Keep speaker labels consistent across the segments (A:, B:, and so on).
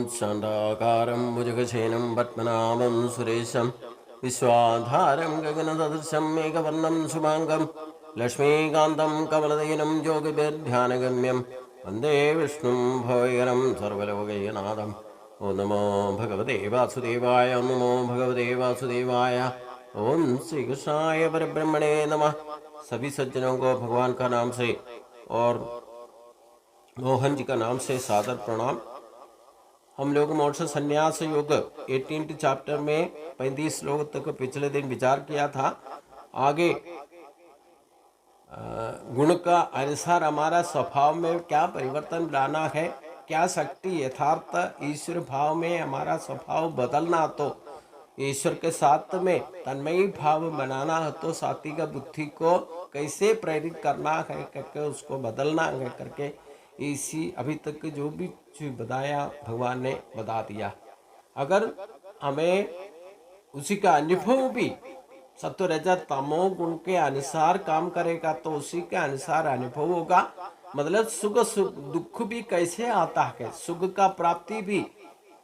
A: शाण्डाकारं भुजगशयनं पद्मनाभं सुरेशं विश्वाधारं गगनसदृशं मेघवर्णं शुभाङ्गं लक्ष्मीकान्तं कमलदयनं योगिभिर्ध्यानगम्यं वन्दे विष्णुं भवयनं सर्वलोकैकनाथम्। ओं नमो भगवते वासुदेवाय, ओं नमो भगवते वासुदेवाय। ओम श्री कृष्णाय परब्रह्मणे नमः। सभी सज्जनों को भगवान का नाम से और मोहन जी का नाम से सादर प्रणाम। हम लोग मोक्ष संन्यास योग 18 चैप्टर में 35 श्लोक तक पिछले दिन विचार किया था। आगे गुण का अनुसार हमारा स्वभाव में क्या परिवर्तन लाना है, क्या शक्ति यथार्थ ईश्वर भाव में हमारा स्वभाव बदलना, तो ईश्वर के साथ में तन्मयी भाव बनाना है, तो सात्विक बुद्धि को कैसे प्रेरित करना है करके उसको बदलना है करके इसी अभी तक जो भी बताया भगवान ने बता दिया। अगर हमें उसी का अनुभव भी सत्व रजत तमो गुण के अनुसार काम करेगा तो उसी के अनुसार अनुभव होगा। मतलब सुख दुख भी कैसे आता है, सुख का प्राप्ति भी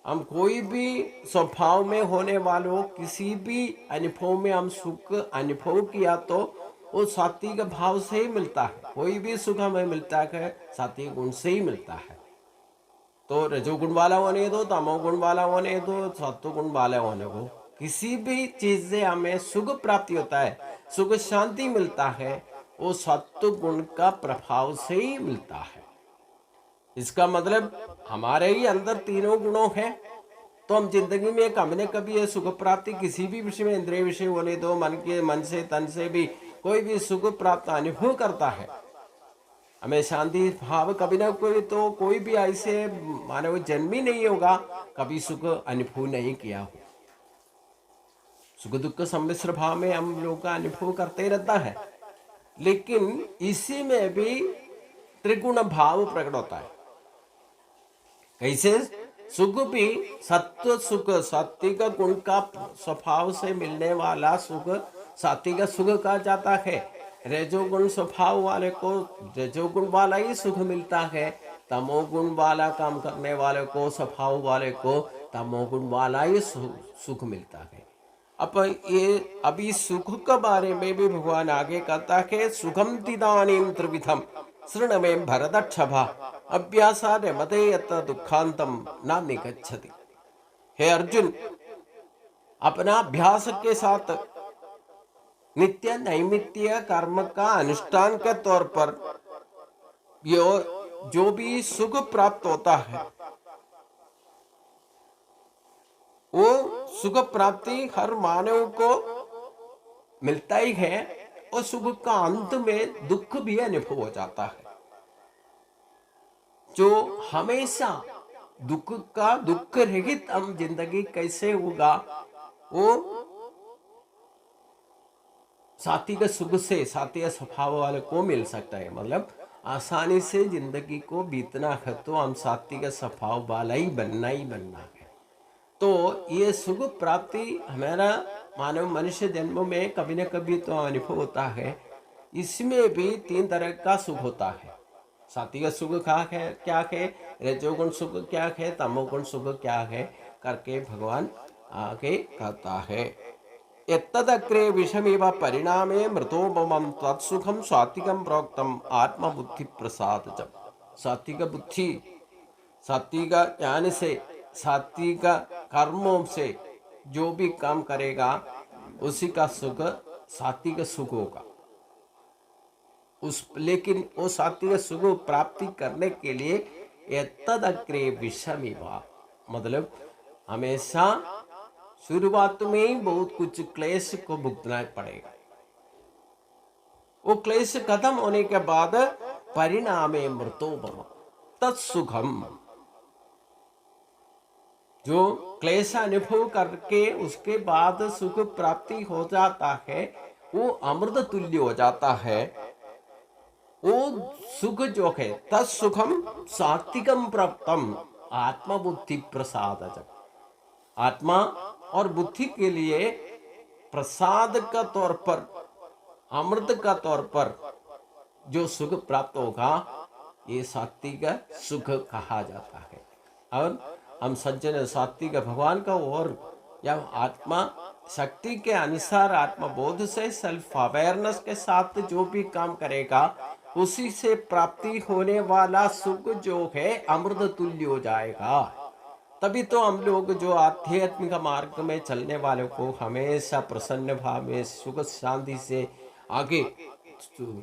A: हम कोई भी स्वभाव में होने वालों किसी भी अनुभव में हम सुख अनुभव किया तो वो सात्विक भाव से ही मिलता है। कोई भी सुख हमें मिलता है सात्विक गुण से ही मिलता है। तो रजोगुण वाला होने दो, तमोगुण वाला होने दो, सत्वगुण वाला होने दो, किसी भी चीज से हमें सुख प्राप्ति होता है, सुख शांति मिलता है, वो सत्व गुण का प्रभाव से ही मिलता है। इसका मतलब हमारे ही अंदर तीनों गुणों हैं, तो हम जिंदगी में कभी न कभी ये सुख प्राप्ति किसी भी विषय में, इंद्रिय विषय होने दो, मन से तन से भी कोई भी सुख प्राप्त अनुभव करता है। हमें शांति भाव कभी ना तो कोई भी ऐसे मानव जन्म ही नहीं होगा कभी सुख अनुभव नहीं किया हो। सुख दुख सम्मिश्र भाव में हम लोग का अनुभव करते रहता है, लेकिन इसी में भी त्रिगुण भाव प्रकट होता है। कैसे? सुख भी सत्व सुख, सात्विक गुण का स्वभाव से मिलने वाला सुख सात्विक सुख कहा जाता है। रजोगुण स्वभाव वाले को रजोगुण वाला ही सुख मिलता है, तमोगुण वाला काम करने वाले को, स्वभाव वाले को तमोगुण वाला ही सुख मिलता है। अब ये अभी सुख के बारे में भी भगवान आगे कहता है, सुखम तिदानीम त्रिविधम शृण में भरतक्षभा अभ्यासाद मते यत्र दुखांतम न निगच्छति। हे अर्जुन, अपना अभ्यास के साथ नित्य नैमित्य कर्म का अनुष्ठान के तौर पर जो भी सुख प्राप्त होता है, वो सुख प्राप्ति हर मानव को मिलता ही है, और सुख का अंत में दुख भी अनुभव हो जाता है। जो हमेशा दुख रहित हम जिंदगी कैसे होगा, वो सात्विक सुख से, सात्विक स्वभाव वाले को मिल सकता है। मतलब आसानी से जिंदगी को बीतना है तो हम सात्विक स्वभाव वाला ही बनना है। तो ये सुख प्राप्ति हमारा मानव मनुष्य जन्म में कभी न कभी तो अनुभव होता है। इसमें भी 3 तरह का सुख होता है। सात्विक सुख क्या है, रजोगुण सुख क्या है, तमोगुण सुख क्या है करके भगवान आगे कहता है। यत्तदग्रे विषमेव परिणामे मृतोपमं तत्सुखम सात्विकम प्रोक्तम आत्मबुद्धि प्रसादजम। सात्विक बुद्धि, सात्विक ज्ञान से, सात्विक कर्मों से जो भी काम करेगा उसी का सुख सात्विक सुख होगा। लेकिन वो सात्विक सुख प्राप्ति करने के लिए यत्तदग्रे विषमेव, मतलब हमेशा शुरुआत में ही बहुत कुछ क्लेश को भुगतना पड़ेगा। वो क्लेश खत्म होने के बाद परिणामे मृतोपम तत्सुखम, जो क्लेश अनुभव करके उसके बाद सुख प्राप्ति हो जाता है, वो अमृत तुल्य हो जाता है। वो सुख जो है तत्सुखम सात्विकम प्राप्तम आत्मबुद्धि प्रसादजम। आत्मा और बुद्धि के लिए प्रसाद का तौर पर, अमृत का तौर पर जो सुख प्राप्त होगा, ये सात्विक सुख कहा जाता है। और हम सज्जन सात्विक भगवान का और या आत्मा शक्ति के अनुसार आत्मबोध से सेल्फ अवेयरनेस के साथ जो भी काम करेगा उसी से प्राप्ति होने वाला सुख जो है अमृत तुल्य हो जाएगा। तभी तो हम लोग जो आध्यात्मिक मार्ग में चलने वालों को हमेशा प्रसन्न भाव में सुख शांति से आगे।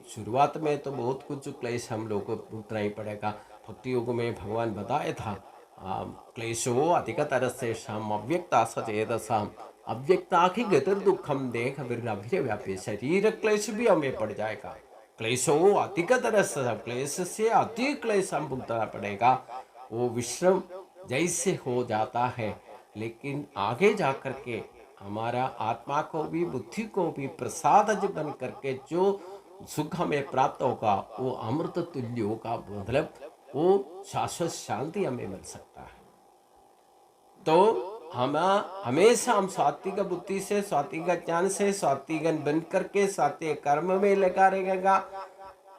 A: शुरुआत में तो बहुत कुछ क्लेश हम लोग को भुगतना ही पड़ेगा। भक्ति योग में भगवान बताया था क्लेशो अधिकतर से शाम अव्यक्ता सचेतसाम अव्यक्ता की गतिर दुखम देख व्यापी शरीर क्लेश भी हमें पड़ जाएगा। क्लेशो अधिकतर से क्लेश से अधिक क्लेश हम भुगतना पड़ेगा। वो विश्रम जैसे हो जाता है, लेकिन आगे जाकर के हमारा आत्मा को भी बुद्धि को भी प्रसाद बन करके जो सुख हमें प्राप्त होगा वो अमृत तुल्य होगा। मतलब वो शाश्वत शांति हमें मिल सकता है। तो हम हमेशा हम सात्विक बुद्धि से सात्विक ज्ञान से सात्विक बन करके सात्विक कर्म में लगा रहेगा।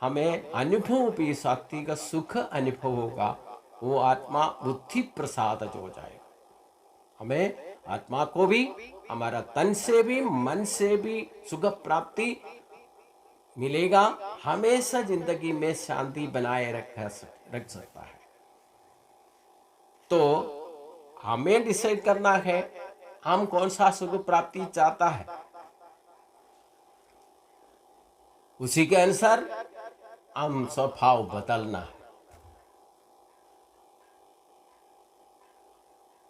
A: हमें अनुभव भी सात्विक सुख अनुभव होगा। वो आत्मा बुद्धि प्रसाद हो जाएगा। हमें आत्मा को भी हमारा तन से भी मन से भी सुख प्राप्ति मिलेगा। हमेशा जिंदगी में शांति बनाए रख सकता है। तो हमें डिसाइड करना है हम कौन सा सुख प्राप्ति चाहता है, उसी के अनुसार हम स्वभाव बदलना है।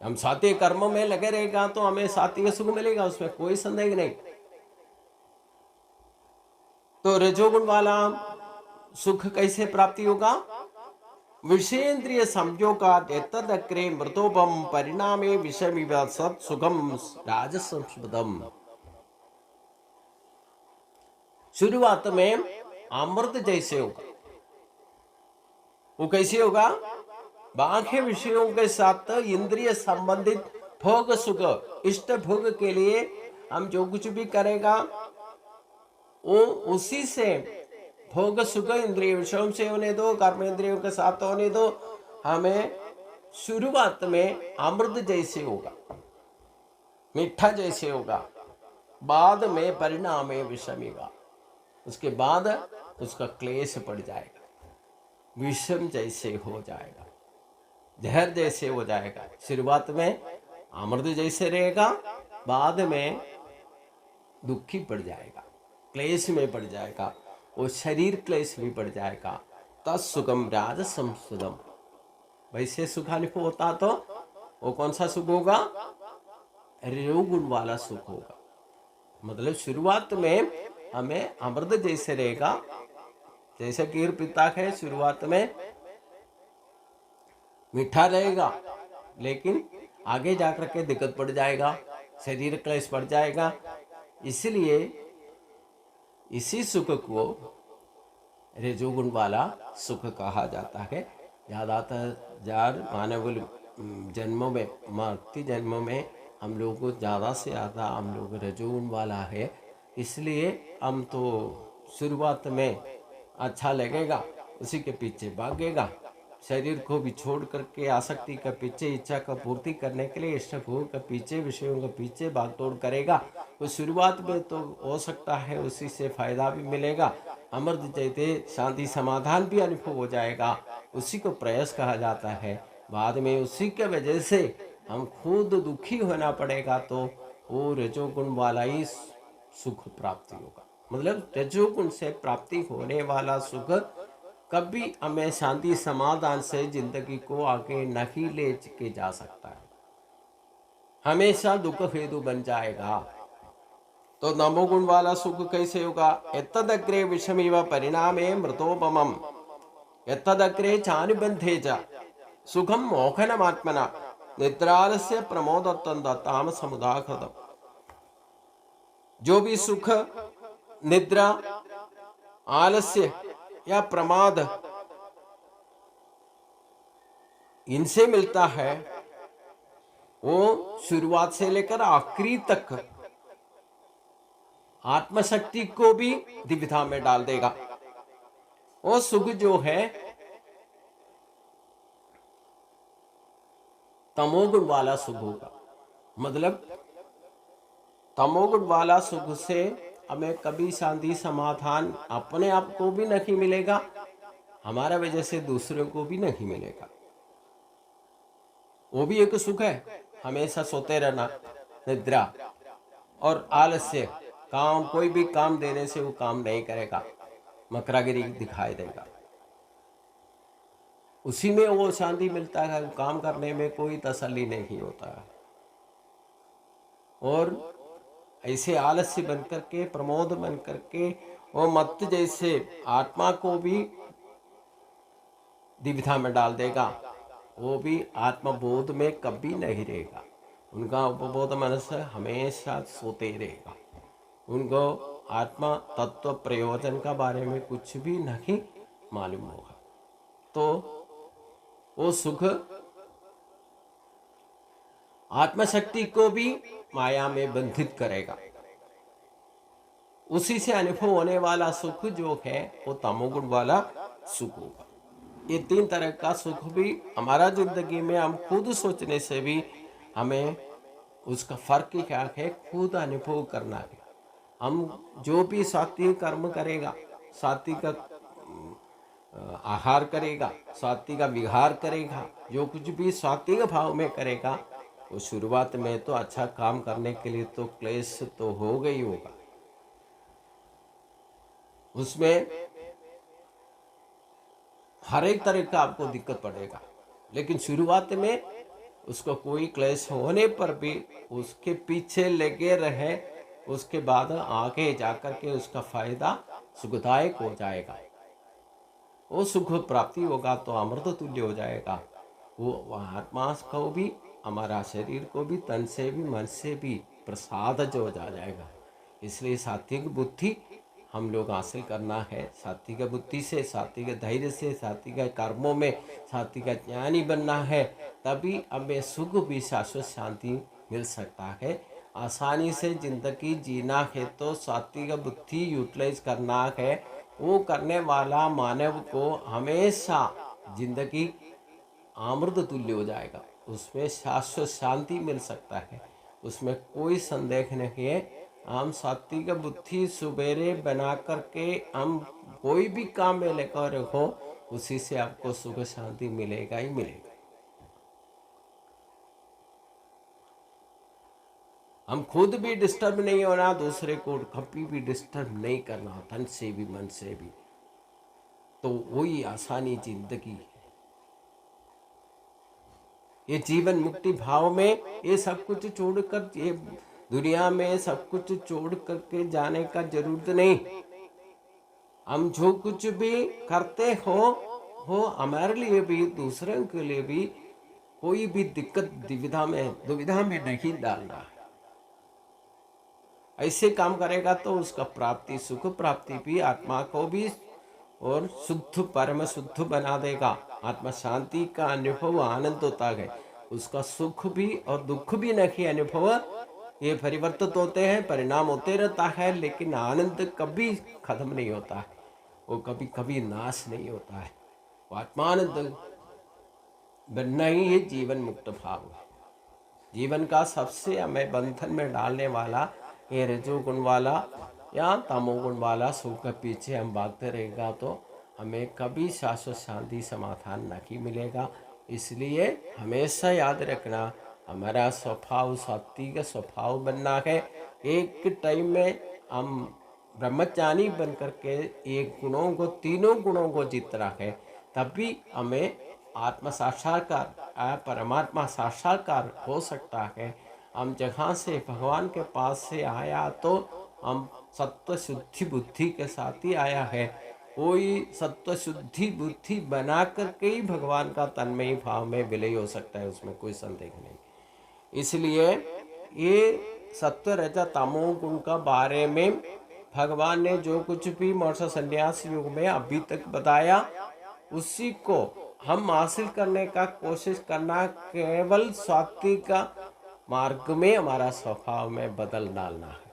A: हम सात्विक कर्म में लगे रहेगा तो हमें सात्विक सुख मिलेगा, उसमें कोई संदेह नहीं। तो रजोगुण वाला सुख कैसे प्राप्ति होगा? विषयेंद्रिय संयोगात् एतदग्रे मृतोपम परिणामे विषमिव सत् सुखम राजसंस्पदम। शुरुआत में अमृत जैसे होगा। वो कैसे होगा? बाह्य विषयों के साथ इंद्रिय संबंधित भोग सुख इष्ट भोग के लिए हम जो कुछ भी करेगा वो उसी से भोग सुख इंद्रिय विषयों से होने दो, कर्म इंद्रियों के साथ होने दो। हमें शुरुआत में अमृत जैसे होगा, मीठा जैसे होगा, बाद में परिणाम में विषमिगा, उसके बाद उसका क्लेश पड़ जाएगा, विषम जैसे हो जाएगा, जहर जैसे हो जाएगा। शुरुआत में अमृत जैसे रहेगा, बाद में दुखी पड़ जाएगा, क्लेश में पड़ जाएगा, वो शरीर क्लेश भी पड़ जाएगा। तत्सुखम राजसंस्पदम। वैसे सुखानुभव होता तो वो कौन सा सुख होगा? रजोगुण वाला सुख होगा। मतलब शुरुआत में हमें अमृत जैसे रहेगा, जैसे कीर पीता है शुरुआत में मीठा रहेगा, लेकिन आगे जाकर के दिक्कत पड़ जाएगा, शरीर क्लेश पड़ जाएगा। इसलिए इसी सुख को रजोगुण वाला सुख कहा जाता है। ज़्यादातर मानव जन्मों में, मृत्यु जन्मों में हम लोग को ज़्यादा से ज़्यादा हम लोग रजोगुण वाला है। इसलिए हम तो शुरुआत में अच्छा लगेगा, उसी के पीछे भागेगा, शरीर को भी छोड़ करके आसक्ति का पीछे, इच्छा का पूर्ति करने के लिए इष्ट भोग के पीछे, विषयों के पीछे भागदौड़ करेगा। तो शुरुआत में तो हो सकता है उसी से फायदा भी मिलेगा, अमृत जैसे शांति समाधान भी अनुभव हो जाएगा, उसी को प्रयास कहा जाता है। बाद में उसी के वजह से हम खुद दुखी होना पड़ेगा, तो वो रजोगुण वाला ही सुख प्राप्ति होगा। मतलब रजोगुण से प्राप्ति होने वाला सुख कभी हमें शांति समाधान से जिंदगी को आगे नहीं ले के जा सकता है, हमेशा दुख हेतु बन जाएगा। तो नमोगुण वाला सुख कैसे होगा? एतदग्रे विषमिव परिणामे मृतोपमम एतदग्रे चानुबंधे च सुखम मोहनमात्मना निद्रालस्य प्रमोदत्तं दत्ताम समुदाकृतम। जो भी सुख निद्रा, आलस्य या प्रमाद इनसे मिलता है, वो शुरुआत से लेकर आखिरी तक आत्मशक्ति को भी दुविधा में डाल देगा। वो सुख जो है तमोगुण वाला सुख होगा। मतलब तमोगुण वाला सुख से हमें कभी शांति समाधान अपने आप को भी नहीं मिलेगा, हमारा वजह से दूसरों को भी नहीं मिलेगा। वो भी एक सुख है, हमेशा सोते रहना, निद्रा और आलस्य, काम कोई भी काम देने से वो काम नहीं करेगा, मकरागिरी दिखाई देगा। उसी में वो शांति मिलता है, काम करने में कोई तसल्ली नहीं होता है। और ऐसे आलस्य बन करके, प्रमोद बन करके, वो मत जैसे आत्मा को भी दुविधा में डाल देगा, वो भी आत्मबोध में कभी नहीं रहेगा। उनका उपबोध मनस हमेशा सोते ही रहेगा, उनको आत्मा तत्व प्रयोजन का बारे में कुछ भी नहीं मालूम होगा। तो वो सुख आत्मशक्ति को भी माया में बंधित करेगा। उसी से अनुभव होने वाला सुख जो है वो तमोगुण वाला सुख होगा। ये तीन तरह का सुख भी हमारा जिंदगी में हम खुद सोचने से भी हमें उसका फर्क क्या है, खुद अनुभव करना है। हम जो भी सात्विक कर्म करेगा, सात्विक आहार करेगा, सात्विक विहार करेगा, जो कुछ भी सात्विक भाव में करेगा, वो शुरुआत में तो अच्छा काम करने के लिए तो क्लेश तो होगा ही होगा, उसमें हर एक तरह का आपको दिक्कत पड़ेगा। लेकिन शुरुआत में उसको कोई क्लेश होने पर भी उसके पीछे लगे रहे, उसके बाद आगे जाकर के उसका फायदा सुखदायक हो जाएगा, वो सुख प्राप्ति होगा तो अमृत तुल्य हो जाएगा। वो आत्मा को भी, हमारा शरीर को भी, तन से भी, मन से भी प्रसाद जो हो जाएगा। इसलिए सात्विक बुद्धि हम लोग हासिल करना है। सात्विक बुद्धि से, सात्विक धैर्य से, सात्विक कर्मों में सात्विक ज्ञानी बनना है, तभी हमें सुख भी, शाश्वत शांति मिल सकता है। आसानी से जिंदगी जीना है तो सात्विक बुद्धि यूटिलाइज करना है। वो करने वाला मानव को हमेशा जिंदगी अमृत तुल्य हो जाएगा, उसमें शाश्वत शांति मिल सकता है, उसमें कोई संदेह नहीं है। हम सात्विक बुद्धि सुबेरे बना करके हम कोई भी काम में लेकर रखो, उसी से आपको सुख शांति मिलेगा ही मिलेगा। हम खुद भी डिस्टर्ब नहीं होना, दूसरे को कभी भी डिस्टर्ब नहीं करना, तन से भी मन से भी, तो वही आसानी जिंदगी है। ये जीवन मुक्ति भाव में ये सब कुछ छोड़कर, ये दुनिया में सब कुछ छोड़ करके जाने का जरूरत नहीं। हम जो कुछ भी करते हो हमारे लिए भी, दूसरों के लिए भी कोई भी दिक्कत दुविधा में नहीं डालना है। ऐसे काम करेगा तो उसका प्राप्ति, सुख प्राप्ति भी आत्मा को भी और शुद्ध परम शुद्ध बना देगा। आत्मा शांति का अनुभव आनंद होता है, उसका सुख भी और दुख भी नहीं अनुभव, ये परिवर्तित होते हैं, परिणाम होते रहता है, लेकिन आनंद कभी खत्म नहीं होता है, वो कभी कभी नाश नहीं होता है। वो आत्मानंद बनना ही है जीवन मुक्त भाव। जीवन का सबसे हमें बंधन में डालने वाला ये रजोगुण वाला या तमोगुण वाला सुख के पीछे हम भागते रहेगा तो हमें कभी शाश्वत शांति समाधान नहीं मिलेगा। इसलिए हमेशा याद रखना, हमारा स्वभाव सात्विक स्वभाव बनना है। एक टाइम में हम ब्रह्मचारी बन करके एक गुणों को, तीनों गुणों को जीतना है, तभी हमें आत्म साक्षात्कार, परमात्मा साक्षात्कार हो सकता है। हम जहाँ से भगवान के पास से आया तो हम सत्व शुद्धि बुद्धि के साथ ही आया है, कोई सत्व शुद्धि बुद्धि बना करके ही भगवान का तन्मय भाव में विलय हो सकता है, उसमें कोई संदेह नहीं। इसलिए ये सत्व रज तमो गुण का बारे में भगवान ने जो कुछ भी मोक्ष संन्यास युग में अभी तक बताया, उसी को हम हासिल करने का कोशिश करना, केवल सात्विक मार्ग में हमारा स्वभाव में बदल डालना है,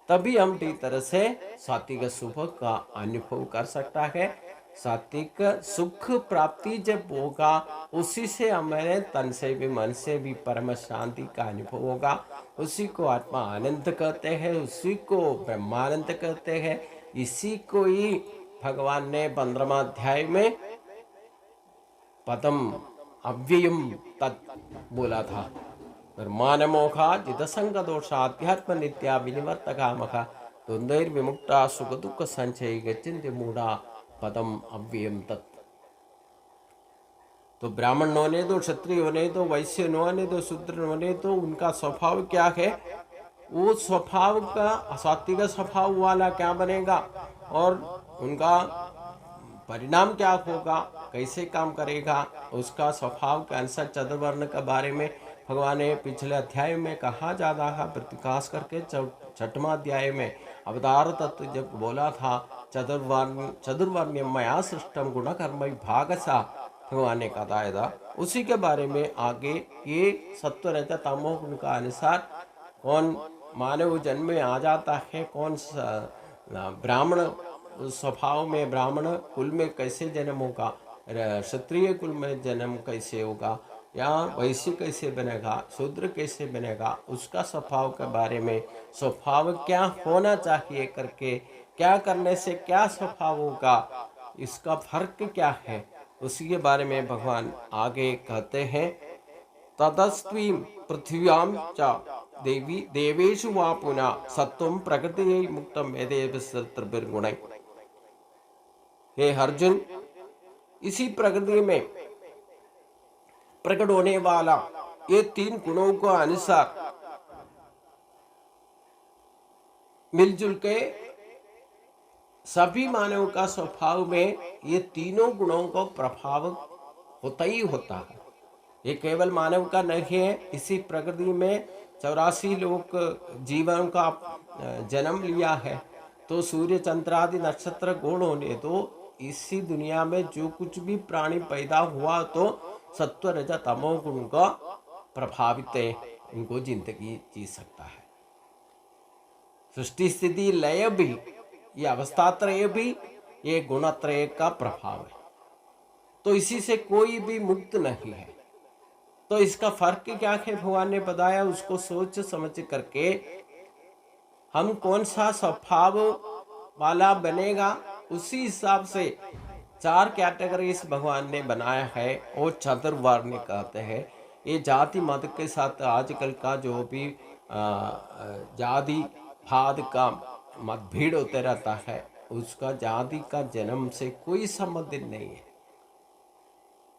A: तभी हम ठीक तरह से सात्विक सुख का अनुभव कर सकता है। सात्विक सुख प्राप्ति जब होगा, उसी से हमारे तन से भी मन से भी परम शांति का अनुभव होगा। उसी को आत्मा आनंद कहते हैं, उसी को ब्रह्मानंद कहते हैं। इसी को ही भगवान ने 15वां अध्याय में पदम अव्ययम तत् बोला था। ब्रह्मानमोखा जितसंग दोष अध्यात्म नित्या विनिवर्तकामका द्वंद्वैर विमुक्ता सुख दुख संचय गच्छन्ति मूढ़ा पदम अव्ययम तत्। तो ब्राह्मण होने दो, क्षत्रिय होने दो, वैश्य होने दो, शूद्र होने दो, उनका स्वभाव क्या है, वो स्वभाव का सात्विक स्वभाव वाला क्या बनेगा और उनका परिणाम क्या होगा, कैसे काम करेगा, उसका स्वभाव के अनुसार चतुर्वर्ण के बारे में भगवान ने पिछले अध्याय में कहा जाता है। प्रकाश करके 6वां अध्याय में अवतार तत्व जब बोला था, चतुर्वर्ण्यम मया सृष्टम गुण कर्म विभागसा भगवान ने बताया था। उसी के बारे में आगे ये सत्व रजत तमो गुण का अनुसार कौन मानव जन्म में आ जाता है, कौन ब्राह्मण स्वभाव में ब्राह्मण कुल में कैसे जन्म होगा, क्षत्रिय कुल में जन्म कैसे होगा, या वैश्य कैसे बनेगा, शूद्र कैसे बनेगा, उसका स्वभाव के बारे में, स्वभाव क्या होना चाहिए करके, क्या करने से क्या स्वभाव होगा, इसका फर्क क्या है, उसी के बारे में भगवान आगे कहते हैं। ततस्त्वी पृथ्व्याम च देवी देवेषु वा पुनः सत्वं प्रकृति मुक्तम यदेव सर्वगुण। हे अर्जुन, इसी प्रकृति में प्रकट होने वाला ये 3 गुणों को अनुसार मिलजुल के सभी मानव का स्वभाव में ये तीनों गुणों को प्रभाव होता ही होता है। ये केवल मानव का नहीं है, इसी प्रकृति में 84 लोग जीवन का जन्म लिया है। तो सूर्य चंद्रादि नक्षत्र गुण होने तो इसी दुनिया में जो कुछ भी प्राणी पैदा हुआ तो सत्व रज तमो गुण का प्रभावित है, इनको जिंदगी जी सकता है। सृष्टि स्थिति लय भी, ये अवस्थात्रय भी ये गुणत्रय का प्रभाव है। तो इसी से कोई भी मुक्त नहीं है। तो इसका फर्क क्या है भगवान ने बताया, उसको सोच समझ करके हम कौन सा स्वभाव वाला बनेगा, उसी हिसाब से 4 कैटेगरीज भगवान ने बनाया है और चतुर्वर्ण कहते हैं। ये जाति मत के साथ आजकल का जो भी जाति भाद का मतभेद होते रहता है, उसका जाति का जन्म से कोई संबंध नहीं है।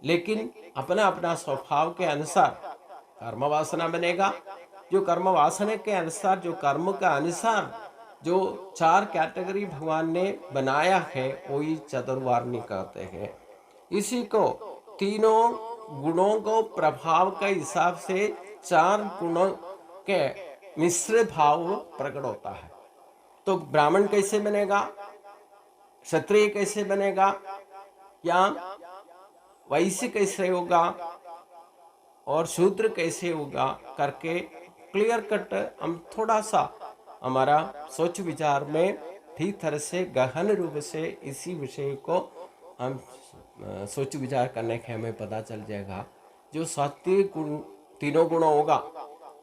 A: लेकिन अपना अपना स्वभाव के अनुसार कर्म वासना बनेगा। जो कर्म वासना के अनुसार, जो कर्म का अनुसार जो 4 कैटेगरी भगवान ने बनाया है, वही चतुर्वर्णी कहते हैं। इसी को तीनों गुणों को प्रभाव के हिसाब से 4 गुणों के मिश्र भाव प्रकट होता है। तो ब्राह्मण कैसे बनेगा, क्षत्रिय कैसे बनेगा, या वैश्य कैसे होगा और शूद्र कैसे होगा करके क्लियर कट हम थोड़ा सा हमारा सोच विचार में ठीक तरह से गहन रूप से इसी विषय को हम सोच विचार करने के हमें पता चल जाएगा। जो सात्विक गुण तीनों गुण होगा,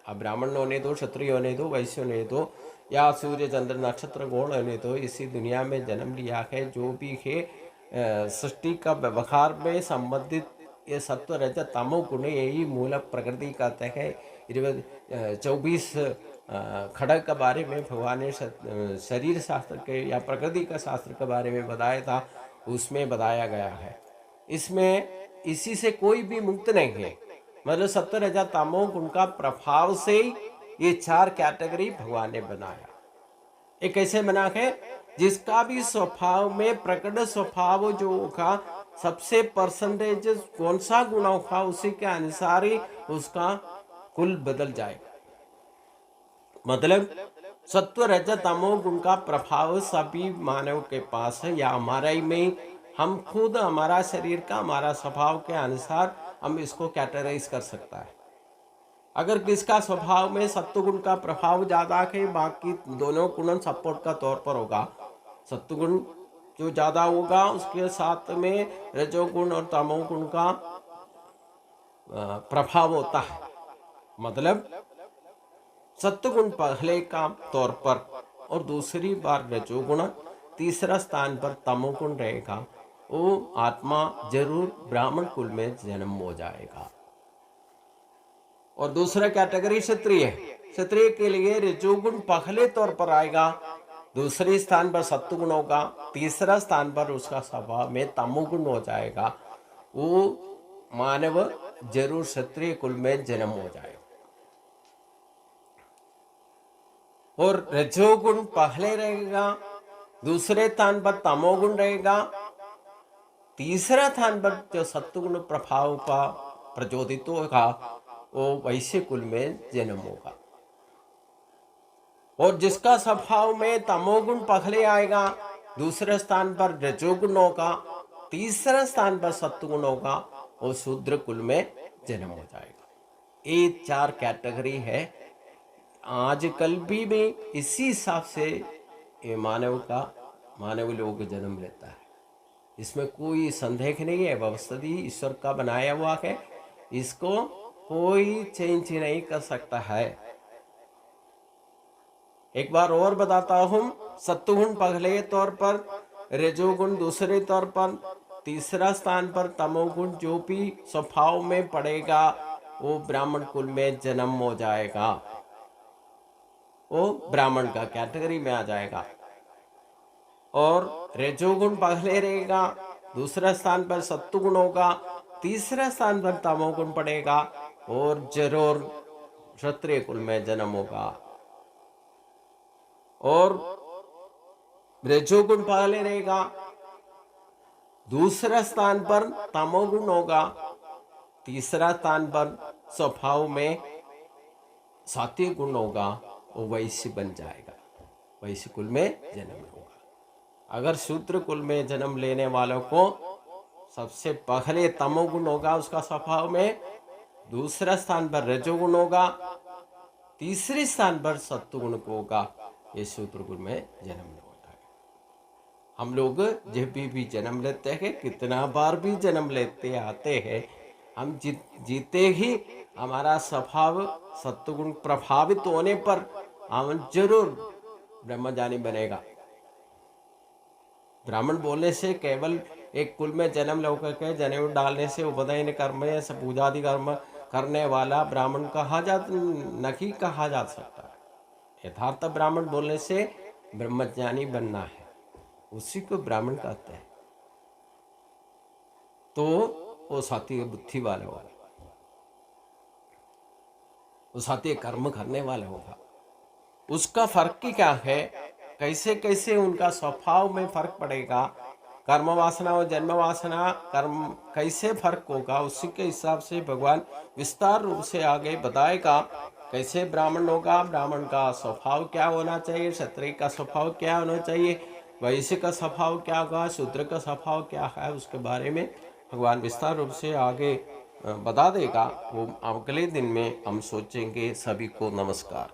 A: अब ब्राह्मण होने दो, क्षत्रिय होने दो, वैश्य होने दो, या सूर्य चंद्र नक्षत्र गुण होने दो, इसी दुनिया में जन्म लिया है, जो भी है सृष्टि का व्यवहार में संबंधित ये सत्व रज तमो गुण यही मूल प्रकृति कहते हैं। 24 खड़ग के बारे में भगवान ने शरीर शास्त्र के या प्रकृति का शास्त्र के बारे में बताया था, उसमें बताया गया है। इसमें इसी से कोई भी मुक्त नहीं है। मतलब सत्व रज तमो गुण का प्रभाव से ये 4 कैटेगरी भगवान ने बनाया। ये कैसे बना है, जिसका भी स्वभाव में प्रकट स्वभाव जो होगा, सबसे परसेंटेज कौन सा गुण होगा, उसी के अनुसार ही उसका कुल बदल जाएगा। मतलब सत्व रज तमो गुण का प्रभाव सभी मानव के पास है, या हमारा ही में हम खुद हमारा शरीर का हमारा स्वभाव के अनुसार हम इसको कैटेगराइज कर सकता है। अगर किसका स्वभाव में सत्वगुण का प्रभाव ज्यादा है, बाकी दोनों गुण सपोर्ट का तौर पर होगा। सत्वगुण जो ज़्यादा होगा उसके साथ में रजोगुण और तमोगुण का प्रभाव होता है। मतलब सत्वगुण पहले का तौर पर और दूसरी बार रजोगुण, तीसरा स्थान पर तमोगुण रहेगा, वो आत्मा जरूर ब्राह्मण कुल में जन्म हो जाएगा। और दूसरा कैटेगरी क्षत्रिय है। क्षत्रिय के लिए रजोगुण पहले तौर पर आएगा, दूसरे स्थान पर सत्वगुण होगा, तीसरा स्थान पर उसका स्वभाव में तमोगुण हो जाएगा। वो मानव जरूर क्षत्रिय कुल में जन्म हो जाएगा। और रजोगुण पहले रहेगा, दूसरे स्थान पर तमोगुण रहेगा, तीसरा स्थान पर जो सत्वगुण प्रभाव का प्रचोदित होगा वो वैश्य कुल में जन्म होगा। और जिसका स्वभाव में तमोगुण पहले आएगा, दूसरे स्थान पर रजोगुण होगा, तीसरा स्थान पर सत्वगुण होगा, वो शूद्र कुल में जन्म हो जाएगा। ये 4 कैटेगरी है। आजकल भी इसी हिसाब से ये मानव लोग जन्म लेता है। इसमें कोई संदेह नहीं है। व्यवस्थित ईश्वर का बनाया हुआ है, इसको कोई चेंज नहीं कर सकता है। एक बार और बताता हूं, सत्वगुण पहले तौर पर, रजोगुण दूसरे तौर पर, तीसरा स्थान पर तमोगुण जो भी स्वभाव में पड़ेगा वो ब्राह्मण कुल में जन्म हो जाएगा, वो ब्राह्मण का कैटेगरी में आ जाएगा। और रजोगुण पहले रहेगा, दूसरा स्थान पर सत्वगुण होगा, तीसरा स्थान पर तमोगुण पड़ेगा और जरूर क्षत्रिय कुल में जन्म होगा। और रजोगुण पहले रहेगा, दूसरा स्थान पर तमोगुण होगा, तीसरा स्थान पर स्वभाव में सात्विक गुण होगा, वो वैश्य बन जाएगा, वैश्य कुल में जन्म होगा। अगर शूद्र कुल में जन्म लेने वालों को सबसे पहले तमोगुण होगा उसका स्वभाव में, दूसरा स्थान पर रजोगुण होगा, तीसरे स्थान पर सत्वगुण होगा, ये शूद्र कुल में जन्म होता है। हम लोग जब भी जन्म लेते हैं, कितना बार भी जन्म लेते आते हैं, हम जीते ही हमारा स्वभाव सत्वगुण प्रभावित होने पर हम जरूर ब्रह्मज्ञानी बनेगा। ब्राह्मण बोलने से, केवल एक कुल में जन्म लेकर के जनेऊ डालने से, उपनयन कर्म या पूजादि कर्म करने वाला ब्राह्मण नहीं कहा जा सकता। यथार्थ ब्राह्मण बोलने से ब्रह्मज्ञानी बनना है, उसी को ब्राह्मण कहते हैं। तो वो सात्विक बुद्धि वाला होगा, वो सात्विक कर्म करने वाला होगा। उसका फर्क ही क्या है, कैसे कैसे उनका स्वभाव में फर्क पड़ेगा, कर्म वासना और जन्म वासना कर्म कैसे फर्क होगा, उसी के हिसाब से भगवान विस्तार रूप से आगे बताएगा। कैसे ब्राह्मण होगा, ब्राह्मण का स्वभाव क्या होना चाहिए, क्षत्रिय का स्वभाव क्या होना चाहिए, वैश्य का स्वभाव क्या होगा, शूद्र का स्वभाव क्या है, उसके बारे में भगवान विस्तार रूप से आगे बता देगा। वो अगले दिन में हम सोचेंगे। सभी को नमस्कार।